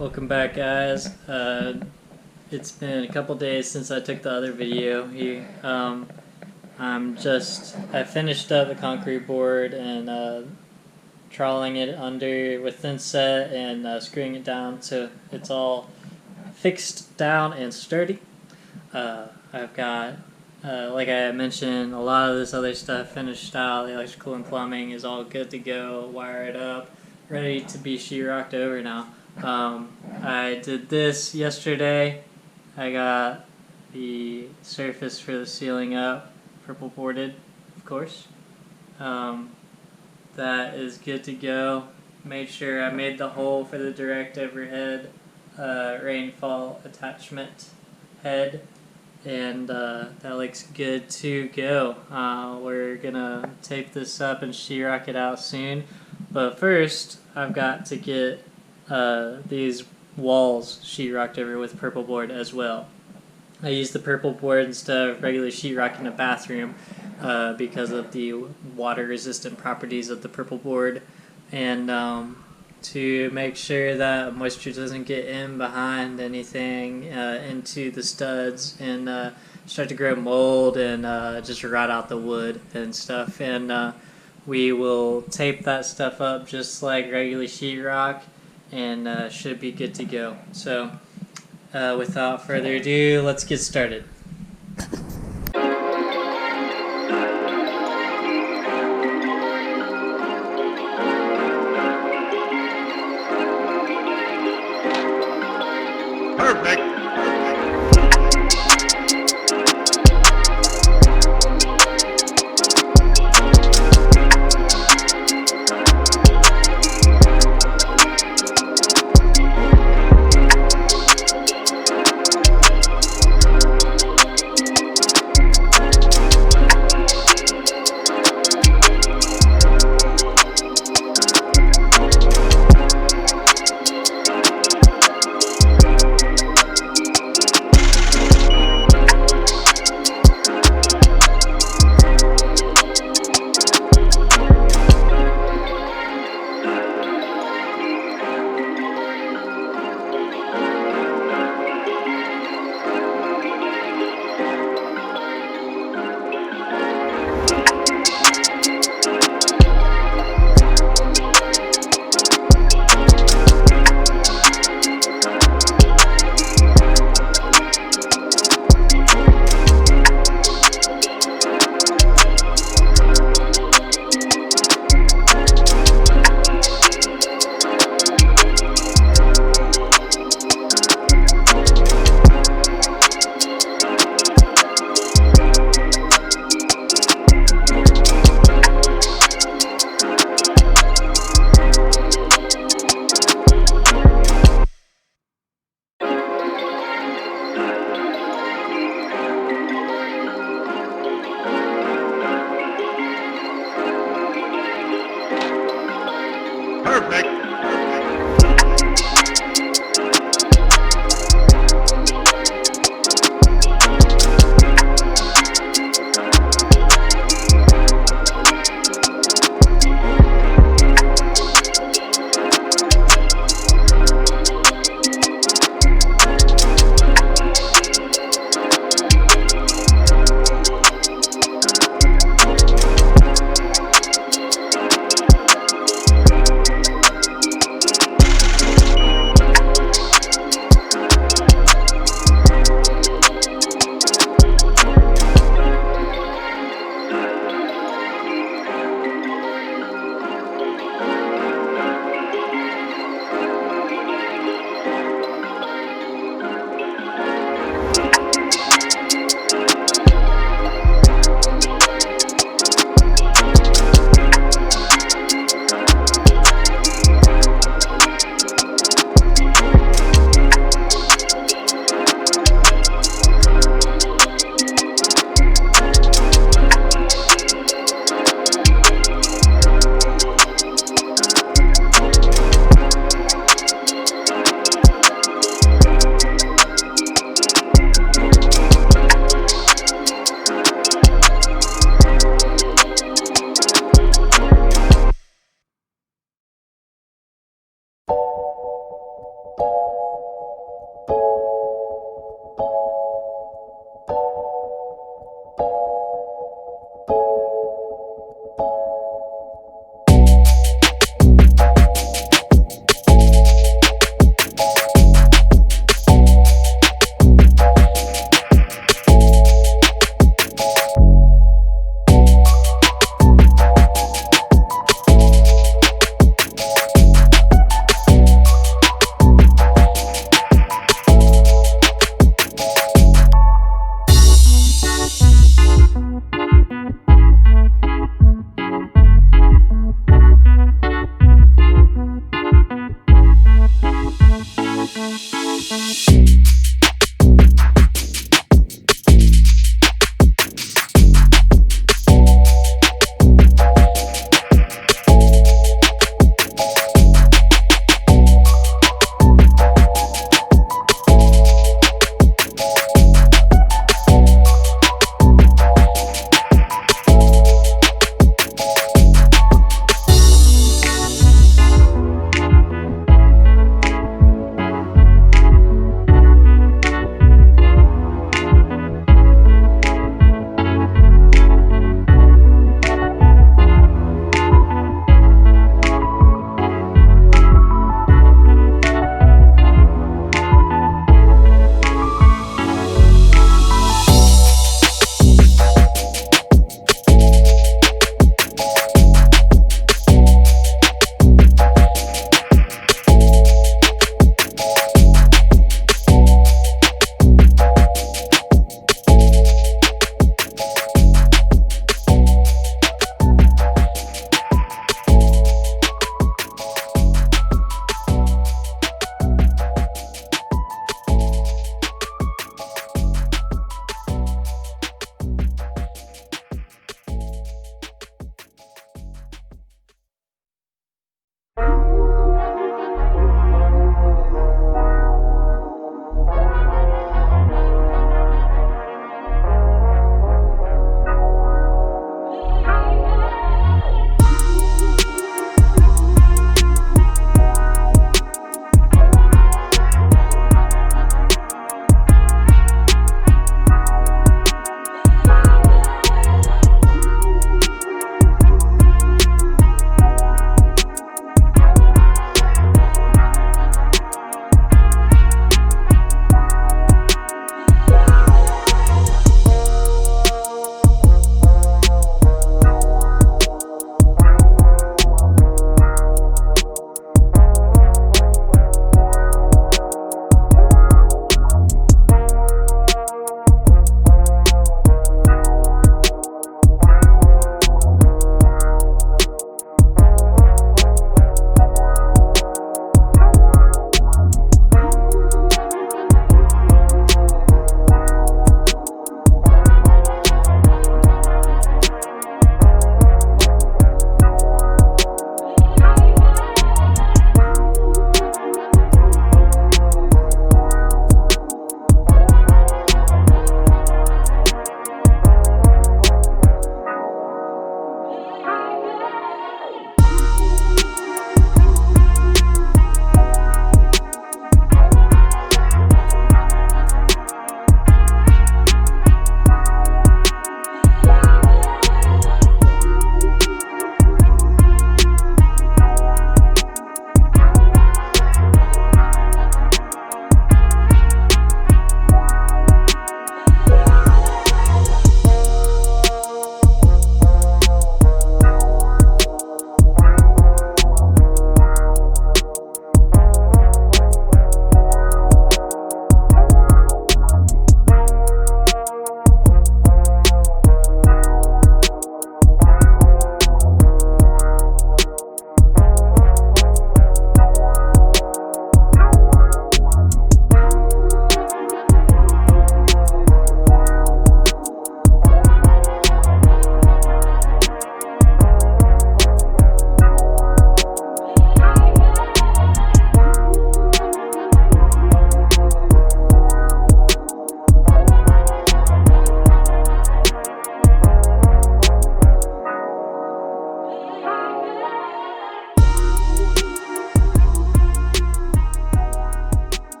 Welcome back, guys. It's been a couple days since I took the other video here. I finished up the concrete board and troweling it under with thin set and screwing it down so it's all fixed down and sturdy. I've got, like I mentioned, a lot of this other stuff finished out. The electrical and plumbing is all good to go, wired up, ready to be sheetrocked over now. I did this yesterday. I got the surface for the ceiling up, purple boarded, of course. That is good to go. Made sure I made the hole for the direct overhead rainfall attachment head, and that looks good to go. We're gonna tape this up and sheetrock it out soon, but first I've got to get these walls sheetrocked over with purple board as well. I used the purple board instead of regular sheetrock in a bathroom because of the water resistant properties of the purple board, and to make sure that moisture doesn't get in behind anything into the studs and start to grow mold and just rot out the wood and stuff. And we will tape that stuff up just like regular sheetrock, and should be good to go. So without further ado, let's get started. Perfect.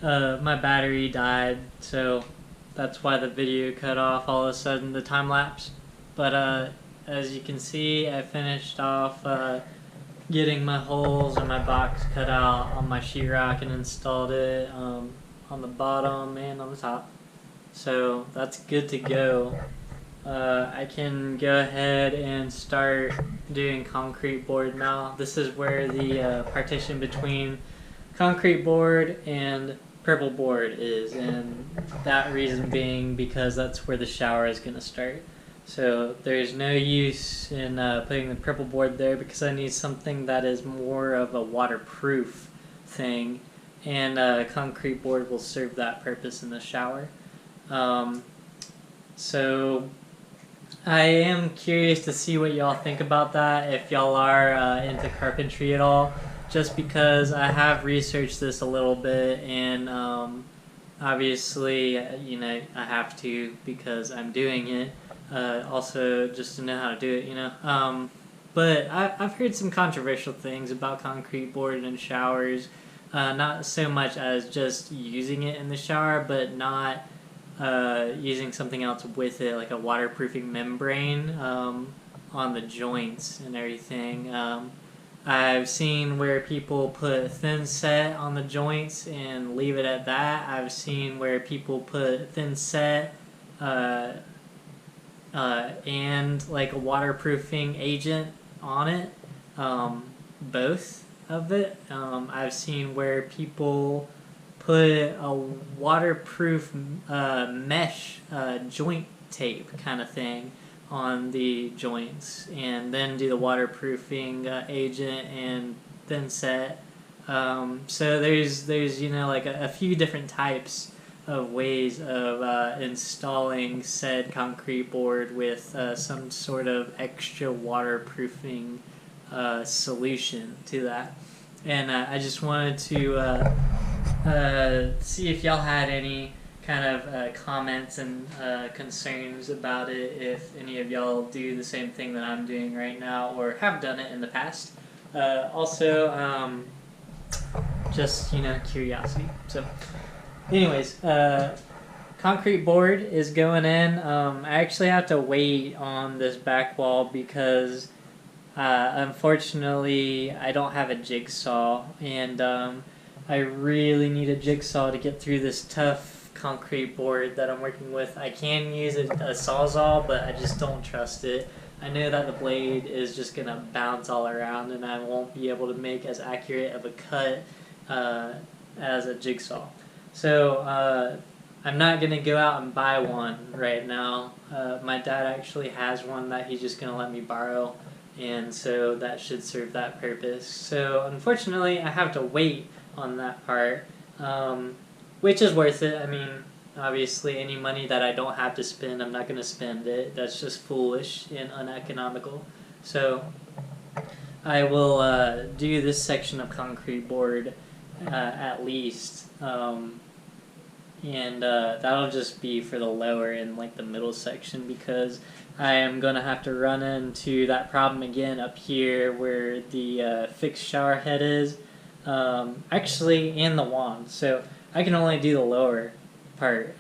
my battery died, so that's why the video cut off all of a sudden, the time lapse. But as you can see, I finished off getting my holes in my box cut out on my sheetrock and installed it on the bottom and on the top. So that's good to go. I can go ahead and start doing concrete board now. This is where the partition between concrete board and purple board is, and that reason being because that's where the shower is going to start. So there's no use in putting the purple board there because I need something that is more of a waterproof thing, and concrete board will serve that purpose in the shower. So I am curious to see what y'all think about that, if y'all are into carpentry at all, just because I have researched this a little bit, and obviously, you know, I have to because I'm doing it. Also, just to know how to do it, you know. But I've heard some controversial things about concrete board in showers. Not so much as just using it in the shower, but not using something else with it, like a waterproofing membrane on the joints and everything. I've seen where people put thin set on the joints and leave it at that. I've seen where people put thin set and like a waterproofing agent on it, both of it. I've seen where people put a waterproof mesh joint tape kind of thing on the joints, and then do the waterproofing agent and thin set. So there's you know, like a few different types of ways of installing said concrete board with some sort of extra waterproofing solution to that. And I just wanted to see if y'all had any kind of comments and concerns about it, if any of y'all do the same thing that I'm doing right now or have done it in the past. Also, just, you know, curiosity. So anyways, concrete board is going in. I actually have to wait on this back wall because unfortunately I don't have a jigsaw, and I really need a jigsaw to get through this tough concrete board that I'm working with. I can use a sawzall, but I just don't trust it. I know that the blade is just going to bounce all around and I won't be able to make as accurate of a cut as a jigsaw. So I'm not going to go out and buy one right now. My dad actually has one that he's just going to let me borrow, and so that should serve that purpose. So unfortunately I have to wait on that part, which is worth it. I mean, obviously any money that I don't have to spend, I'm not going to spend it. That's just foolish and uneconomical. So I will do this section of concrete board at least, and that'll just be for the lower and like the middle section, because I am going to have to run into that problem again up here where the fixed shower head is, actually, and the wand. So I can only do the lower part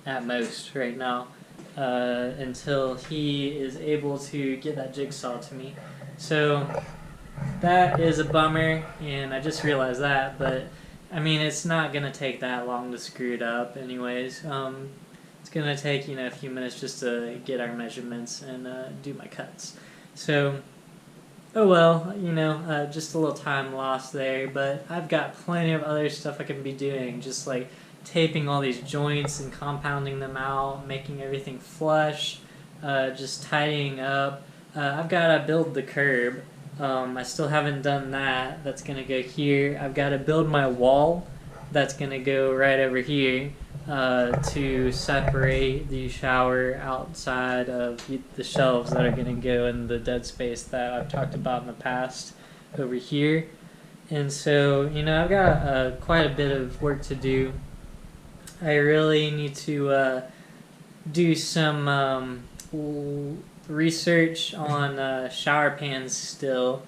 at most right now until he is able to get that jigsaw to me. So that is a bummer, and I just realized that, but I mean, it's not going to take that long to screw it up anyways. It's going to take, you know, a few minutes just to get our measurements and do my cuts. So, oh well, you know, just a little time lost there, but I've got plenty of other stuff I can be doing, just like taping all these joints and compounding them out, making everything flush, just tidying up. I've got to build the curb. I still haven't done that. That's going to go here. I've got to build my wall. That's going to go right over here to separate the shower outside of the shelves that are going to go in the dead space that I've talked about in the past over here. And so, you know, I've got quite a bit of work to do. I really need to do some research on shower pans still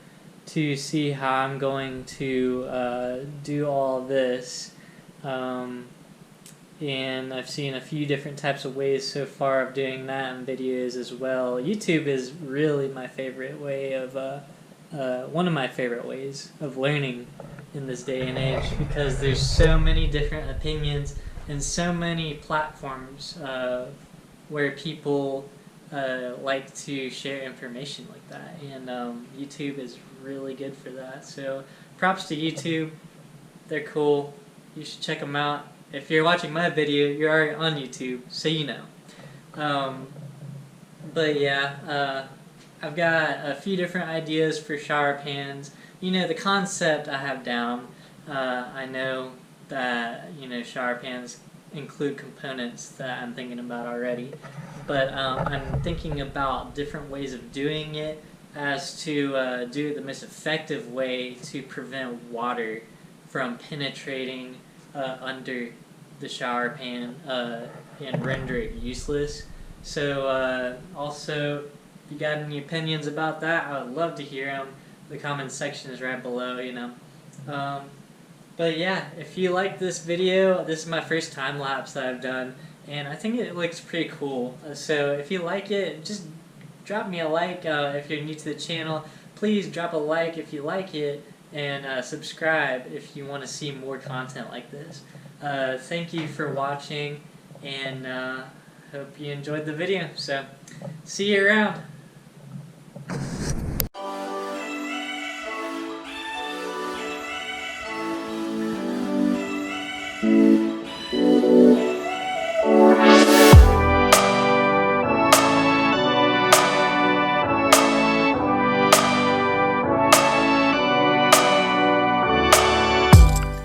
to see how I'm going to do all this. And I've seen a few different types of ways so far of doing that in videos as well. YouTube is really my favorite way of, one of my favorite ways of learning in this day and age, because there's so many different opinions and so many platforms where people like to share information like that, and YouTube is really good for that. So props to YouTube, they're cool, you should check them out. If you're watching my video, you're already on YouTube, so you know. But yeah, I've got a few different ideas for shower pans. You know, the concept I have down. I know that, you know, shower pans include components that I'm thinking about already, but I'm thinking about different ways of doing it as to do it the most effective way to prevent water from penetrating under the shower pan and render it useless. So also, if you got any opinions about that, I would love to hear them. The comment section is right below, you know. But yeah, if you like this video, this is my first time lapse that I've done, and I think it looks pretty cool. So if you like it, just drop me a like. If you're new to the channel, please drop a like if you like it, and subscribe if you want to see more content like this. Thank you for watching, and hope you enjoyed the video. So, see you around.